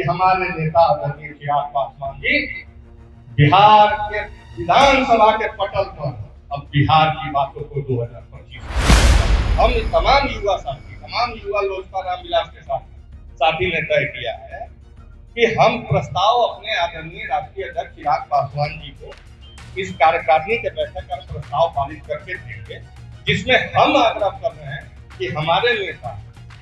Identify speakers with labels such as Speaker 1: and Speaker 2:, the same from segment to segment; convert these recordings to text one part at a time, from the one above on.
Speaker 1: हमारे नेता आदरणीय चिराग पासवान जी बिहार के विधानसभा के पटल पर अब बिहार की बातों को 2025 हम तमाम युवा साथी, तमाम युवा लोजपा रामविलास के साथी ने तय किया है कि हम प्रस्ताव अपने आदरणीय राष्ट्रीय अध्यक्ष चिराग पासवान जी को इस कार्यकारिणी के बैठक का प्रस्ताव पारित करके देंगे, जिसमें हम आग्रह कर रहे हैं कि हमारे नेता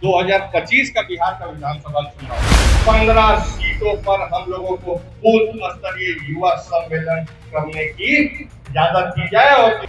Speaker 1: 2025 का बिहार का विधानसभा चुनाव 15 सीटों पर हम लोगों को बूथ स्तरीय युवा सम्मेलन करने की इजाजत दी जाए। और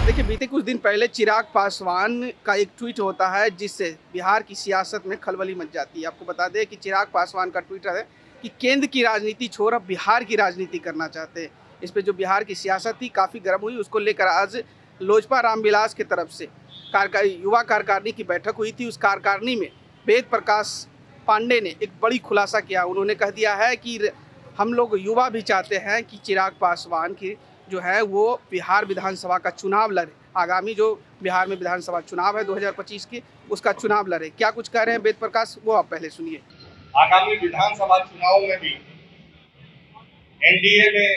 Speaker 2: देखिए, बीते कुछ दिन पहले चिराग पासवान का एक ट्वीट होता है जिससे बिहार की सियासत में खलबली मच जाती है। आपको बता दें कि चिराग पासवान का ट्वीट है कि केंद्र की राजनीति छोड़ अब बिहार की राजनीति करना चाहते हैं। इस पे जो बिहार की सियासत थी काफ़ी गर्म हुई। उसको लेकर आज लोजपा रामविलास की तरफ से युवा कार्यकारिणी की बैठक हुई थी। उस कार्यकारिणी में वेद प्रकाश पांडे ने एक बड़ी खुलासा किया। उन्होंने कह दिया है कि हम लोग युवा भी चाहते हैं कि चिराग पासवान की जो है वो बिहार विधानसभा का चुनाव लड़े। आगामी जो बिहार में विधानसभा चुनाव है 2025 के, उसका चुनाव लड़े। क्या कुछ कह रहे हैं वेद प्रकाश, वो आप पहले सुनिए।
Speaker 1: आगामी विधानसभा चुनाव में भी एनडीए में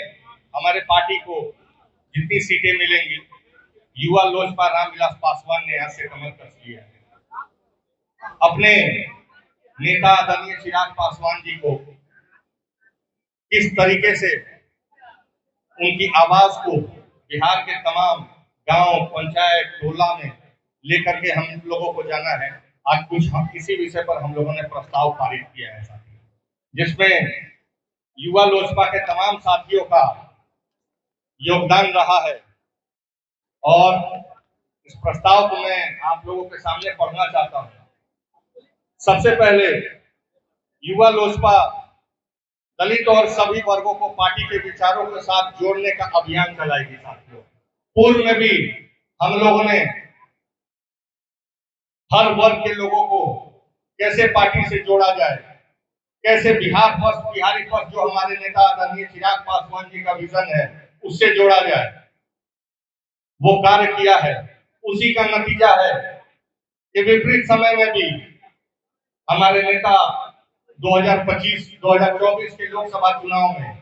Speaker 1: हमारे पार्टी को जितनी सीटें मिलेंगी, युवा लोजपा रामविलास पासवान ने यहाँ से कमल कस लिया है। अपने नेता आदरणीय चिराग पासवान जी को किस तरीके से उनकी आवाज को बिहार के तमाम गांव, पंचायत, टोला में लेकर के हम लोगों को जाना है। आज कुछ हम इसी विषय पर हम लोगों ने प्रस्ताव पारित किया है साथी, जिसमें युवा लोजपा के तमाम साथियों का योगदान रहा है। और इस प्रस्ताव को मैं आप लोगों के सामने पढ़ना चाहता हूं। सबसे पहले युवा लोजपा दलित और सभी वर्गों को पार्टी के विचारों के साथ जोड़ने का अभियान चलाएगी साथियों। पूर्व में भी हम लोगों ने हर वर्ग के लोगों को कैसे पार्टी से जोड़ा जाए, कैसे बिहार फर्स्ट, बिहारी फर्स्ट जो हमारे नेता आदरणीय चिराग पासवान जी का विजन है उससे जोड़ा जाए, वो कार्य किया है। उसी का नतीजा है कि विपरीत समय में भी हमारे नेता 2024 के लोकसभा चुनाव में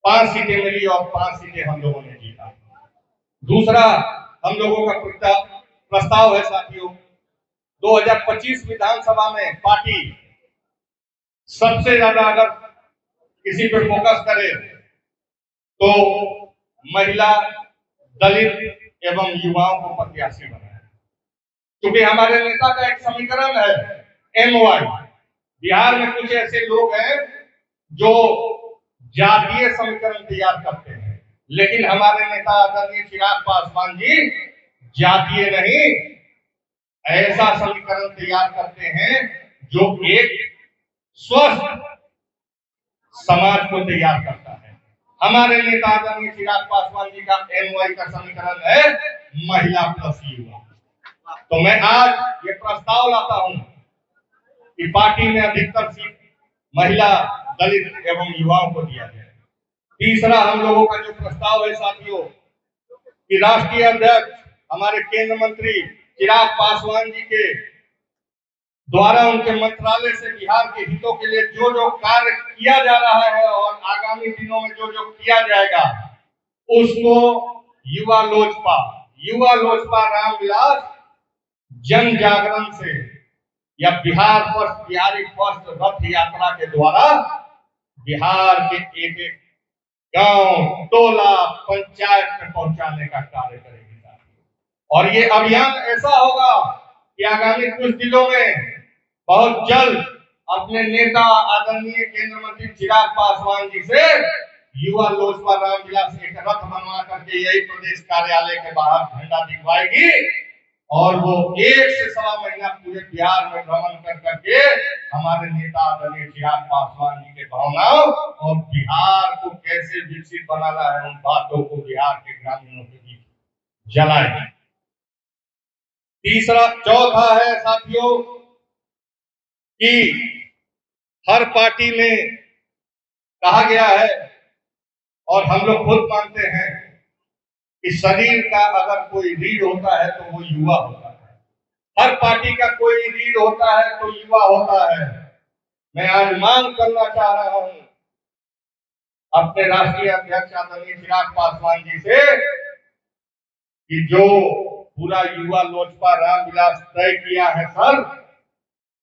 Speaker 1: 5 सीटें मिली और 5 सीटें हम लोगों ने जीता। दूसरा हम लोगों का प्रस्ताव है साथियों, 2025 विधानसभा में पार्टी सबसे ज्यादा अगर किसी पर फोकस करे तो महिला, दलित एवं युवाओं को प्रत्याशी बनाए। क्योंकि हमारे नेता का एक समीकरण है MY। बिहार में कुछ ऐसे लोग हैं जो जातीय समीकरण तैयार करते हैं, लेकिन हमारे नेता आदरणीय चिराग पासवान जी जातीय नहीं, ऐसा समीकरण तैयार करते हैं जो एक स्वस्थ समाज को तैयार करता है। हमारे नेता आदरणीय चिराग पासवान जी का MY का समीकरण है महिला प्लस युवा। तो मैं आज ये प्रस्ताव लाता हूं कि पार्टी में अधिकतर सीट महिला, दलित एवं युवाओं को दिया जाए। तीसरा हम लोगों का जो प्रस्ताव है साथियों कि राष्ट्रीय अध्यक्ष हमारे केंद्र मंत्री चिराग पासवान जी के द्वारा उनके मंत्रालय से बिहार के हितों के लिए जो जो कार्य किया जा रहा है और आगामी दिनों में जो जो किया जाएगा, उसको युवा लोजपा रामविलास जन जागरण से या बिहार फर्स्ट, बिहारी फर्स्ट रथ यात्रा के द्वारा बिहार के एक एक गांव, टोला, पंचायत में पहुंचाने का कार्य करेगी। और ये अभियान ऐसा होगा कि आगामी कुछ दिनों में बहुत जल्द अपने नेता आदरणीय केंद्र मंत्री चिराग पासवान जी से युवा लोजपा रामविलास एक रथ बनवा करके यही प्रदेश कार्यालय के बाहर झंडा दिखवाएगी और वो 1 से सवा महीना पूरे बिहार में भ्रमण कर करके हमारे नेता आदरणीय चिराग पासवान जी के भावनाओं और बिहार को कैसे विकसित बनाना है उन बातों को बिहार के ग्रामीणों के बीच जलाएगी। चौथा है साथियों कि हर पार्टी में कहा गया है और हम लोग खुद मानते हैं कि शरीर का अगर कोई रीढ़ होता है तो वो युवा होता है। हर पार्टी का कोई रीढ़ होता है तो युवा होता है। मैं आज मांग करना चाह रहा हूं अपने राष्ट्रीय अध्यक्ष आदरणीय चिराग पासवान जी से कि जो पूरा युवा लोजपा रामविलास तय किया है सर,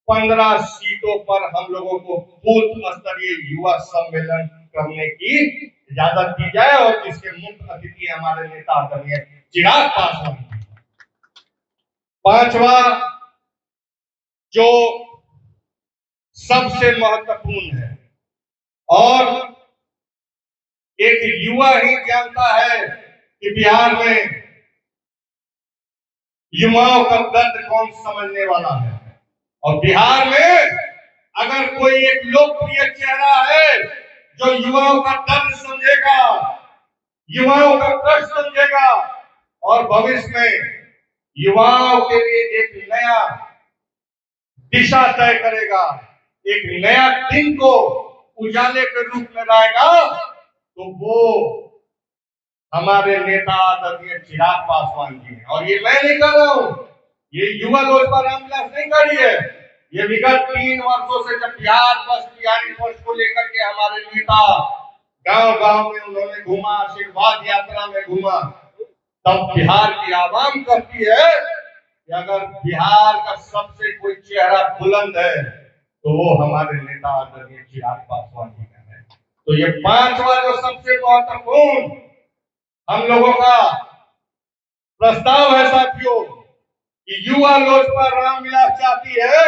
Speaker 1: 15 सीटों पर हम लोगों को बूथ स्तरीय युवा सम्मेलन करने की इजाजत दी जाए और जिसके मुख्य अतिथि हमारे नेता आदरणीय चिराग पासवान जी। पांचवा जो सबसे महत्वपूर्ण है और एक युवा ही जानता है कि बिहार में युवाओं का दर्द कौन समझने वाला है, और बिहार में अगर कोई एक लोकप्रिय चेहरा है जो युवाओं का दर्द समझेगा, युवाओं का कष्ट समझेगा और भविष्य में युवाओं के लिए एक नया दिशा तय करेगा, एक नया दिन को उजाले के रूप में लाएगा, तो वो हमारे नेता आदरणीय चिराग पासवान जी हैं। और ये मैं नहीं कर रहा हूं, ये युवा लोजपा रामविलास नहीं कर रही है, ये विगत 3 वर्षों से जब बिहारी फर्स्ट को लेकर के हमारे नेता गांव गांव में उन्होंने घूमा, आशीर्वाद यात्रा में घूमा, तब बिहार की आवाम कहती है कि अगर बिहार का सबसे कोई चेहरा बुलंद है तो वो हमारे नेता आदरणीय चिराग पासवान जी का है। तो ये पांचवा जो सबसे महत्वपूर्ण हम लोगों का प्रस्ताव है साथियों कि युवा लोजपा रामविलास चाहती है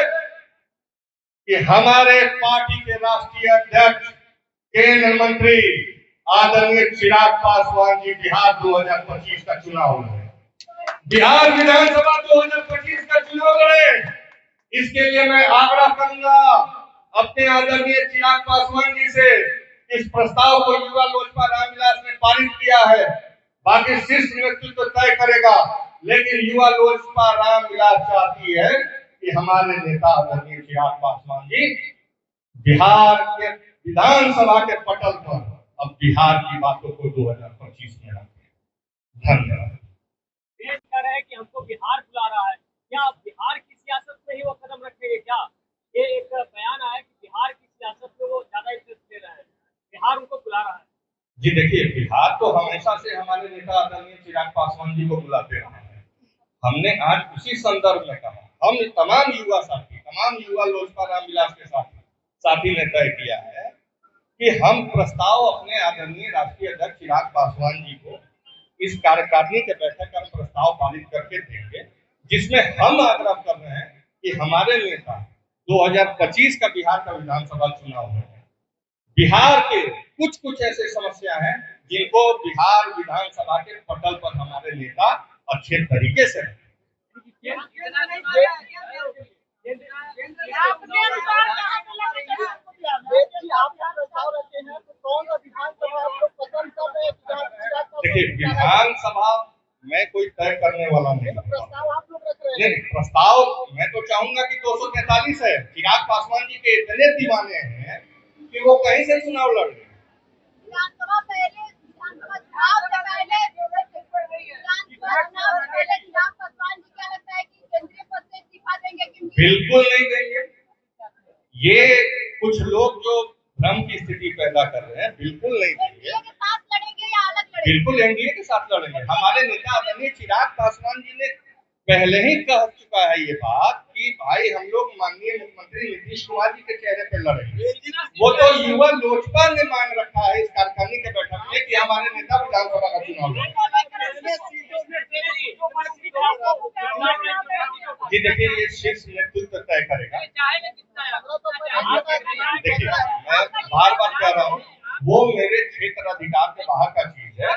Speaker 1: कि हमारे पार्टी के राष्ट्रीय अध्यक्ष केंद्र मंत्री आदरणीय चिराग पासवान जी बिहार 2025 का चुनाव लड़े, बिहार विधानसभा 2025 का चुनाव लड़े। इसके लिए मैं आग्रह करूंगा अपने आदरणीय चिराग पासवान जी से, इस प्रस्ताव को युवा लोजपा रामविलास ने पारित किया है, बाकी शीर्ष नेतृत्व तो तय करेगा, लेकिन युवा लोजपा रामविलास चाहती है कि हमारे नेता आदरणीय चिराग पासवान जी बिहार के विधानसभा के पटल पर अब बिहार की बातों को 2025 में रखें। धन्यवाद।
Speaker 3: देश कह रहे हैं कि हमको बिहार बुला रहा है, क्या बिहार की सियासत में ही वो कदम रखेंगे? क्या ये एक बयान आया कि बिहार की सियासत में वो ज्यादा इंटरेस्ट ले रहे हैं, बिहार उनको बुला रहा है?
Speaker 1: जी देखिए, बिहार तो हमेशा से हमारे नेता आदरणीय चिराग पासवान जी को बुलाते रहे हैं। हमने आज उसी संदर्भ में कहा, हम तमाम युवा साथी, तमाम युवा लोजपा रामविलास के साथी ने तय किया है कि हम प्रस्ताव अपने आदरणीय राष्ट्रीय अध्यक्ष चिराग पासवान जी को इस कार्यकारिणी के बैठक का प्रस्ताव पारित करके देंगे, जिसमें हम आग्रह कर रहे हैं कि हमारे नेता 2025 का बिहार का विधानसभा चुनाव है, बिहार के कुछ ऐसे समस्या हैं जिनको बिहार विधानसभा के पटल पर हमारे नेता अच्छे तरीके से देखिए, विधानसभा मैं कोई तय करने वाला नहीं, प्रस्ताव मैं तो चाहूंगा कि 243 है। चिराग पासवान जी के इतने दीवाने हैं कि वो कहीं से चुनाव लड़ रहे हैं। बिल्कुल नहीं देंगे। ये कुछ लोग जो भ्रम की स्थिति पैदा कर रहे हैं, बिल्कुल नहीं देंगे। बिल्कुल एनडीए के साथ लड़ेंगे। हमारे नेता आदरणीय चिराग पासवान जी ने पहले ही कह चुका है ये बात कि भाई हम लोग माननीय मुख्यमंत्री नीतीश कुमार जी के चेहरे पे लड़ेंगे। वो तो युवा लोजपा ने मांग रखा है इस कार्यकारिणी के बैठक में कि हमारे नेता विधानसभा का चुनाव लड़ेंगे। जी देखिए, ये शीर्ष नेतृत्व तय करेगा। देखिए, मैं बार कह रहा हूँ, वो मेरे क्षेत्र अधिकार के बाहर का चीज है।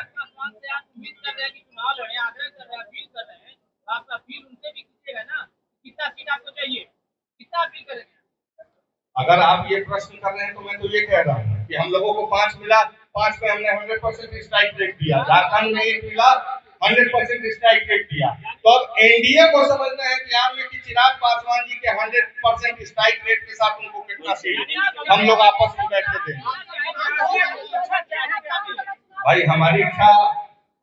Speaker 1: अगर आप ये प्रश्न कर रहे हैं तो मैं तो ये कह रहा हूँ कि हम लोगों को 5 मिला, 5 में हमने 100% स्ट्राइक रेट दिया, झारखंड में 1 मिला, 100% स्ट्राइक रेट दिया। तो अब एनडीए को समझना है बिहार में कि चिराग पासवान जी के 100% स्ट्राइक रेट के साथ उनको कितना सीट हम लोग आपस में बैठ के देंगे। भाई हमारी इच्छा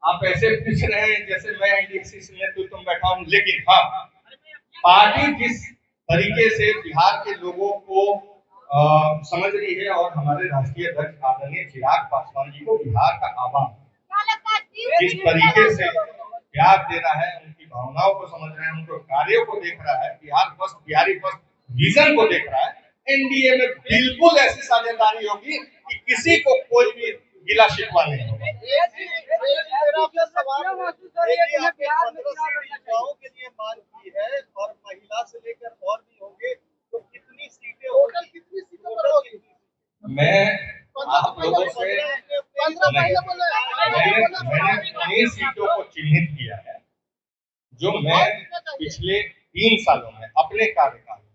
Speaker 1: आप ऐसे पूछ रहे हैं जैसे मैं एनडीसी नेतृत्व में बैठा हूँ, लेकिन हाँ, पार्टी जिस तरीके से बिहार के लोगों को समझ रही है और हमारे राष्ट्रीय अध्यक्ष आदरणीय चिराग पासवान जी को बिहार का आवाम जिस तरीके से प्यार दे रहा है, उनकी भावनाओं को समझ रहा है, उनके कार्यों को देख रहा है, Bihar first, Bihari first vision को देख रहा है, एनडीए में बिल्कुल ऐसी साझेदारी होगी कि किसी को कोई भी गिला शिकवा नहीं होगा।
Speaker 4: युवाओं के लिए मांग की है और महिला से लेकर और भी होंगे, तो कितनी सीटें होगी?
Speaker 1: मैं आप लोगों से मैंने 3 सीटों को चिन्हित किया है जो मैं पिछले 3 सालों में अपने कार्यकाल में,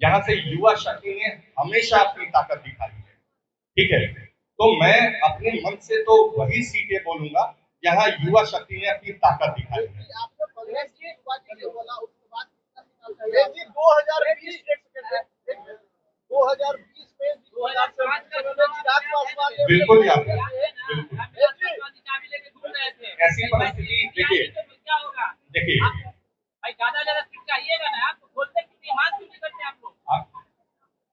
Speaker 1: जहां से युवा शक्ति ने हमेशा अपनी ताकत दिखाई है, ठीक है, तो मैं अपने मन से तो वही सीटें बोलूंगा जहां युवा शक्ति ने अपनी ताकत दिखाई है।
Speaker 4: 2020 में
Speaker 1: बिल्कुल याद है, बिल्कुल ऐसी परिस्थिति देखिए
Speaker 3: भाई ज्यादा सीट चाहिएगा ना, आप बोलते कितनी हाथ क्यों नहीं करते आप लोग?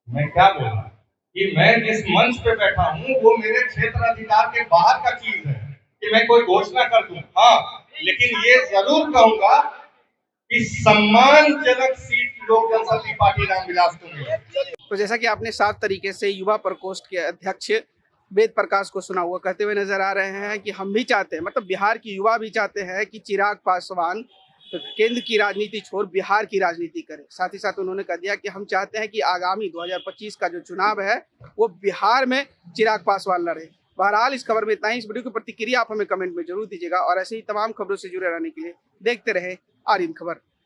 Speaker 1: मैं क्या बोल रहा हूँ कि मैं जिस मंच पे बैठा हूँ वो मेरे क्षेत्र अधिकार के बाहर का चीज है कि मैं कोई घोषणा कर दूं, हाँ, लेकिन ये जरूर कहूंगा कि सम्मानजनक सीट लोक जनशक्ति पार्टी रामविलास को मिले।
Speaker 2: तो जैसा कि आपने साफ तरीके से युवा प्रकोष्ठ के अध्यक्ष वेद प्रकाश को सुना हुआ कहते हुए नजर आ रहे हैं कि हम भी चाहते हैं, मतलब बिहार की युवा भी चाहते हैं कि चिराग पासवान तो केंद्र की राजनीति छोड़ बिहार की राजनीति करें। साथ ही साथ उन्होंने कह दिया कि हम चाहते हैं कि आगामी 2025 का जो चुनाव है वो बिहार में चिराग पासवान लड़े। बहरहाल इस खबर में इतना ही। इस वीडियो की प्रतिक्रिया आप हमें कमेंट में जरूर दीजिएगा और ऐसे ही तमाम खबरों से जुड़े रहने के लिए देखते रहे आर्यन खबर।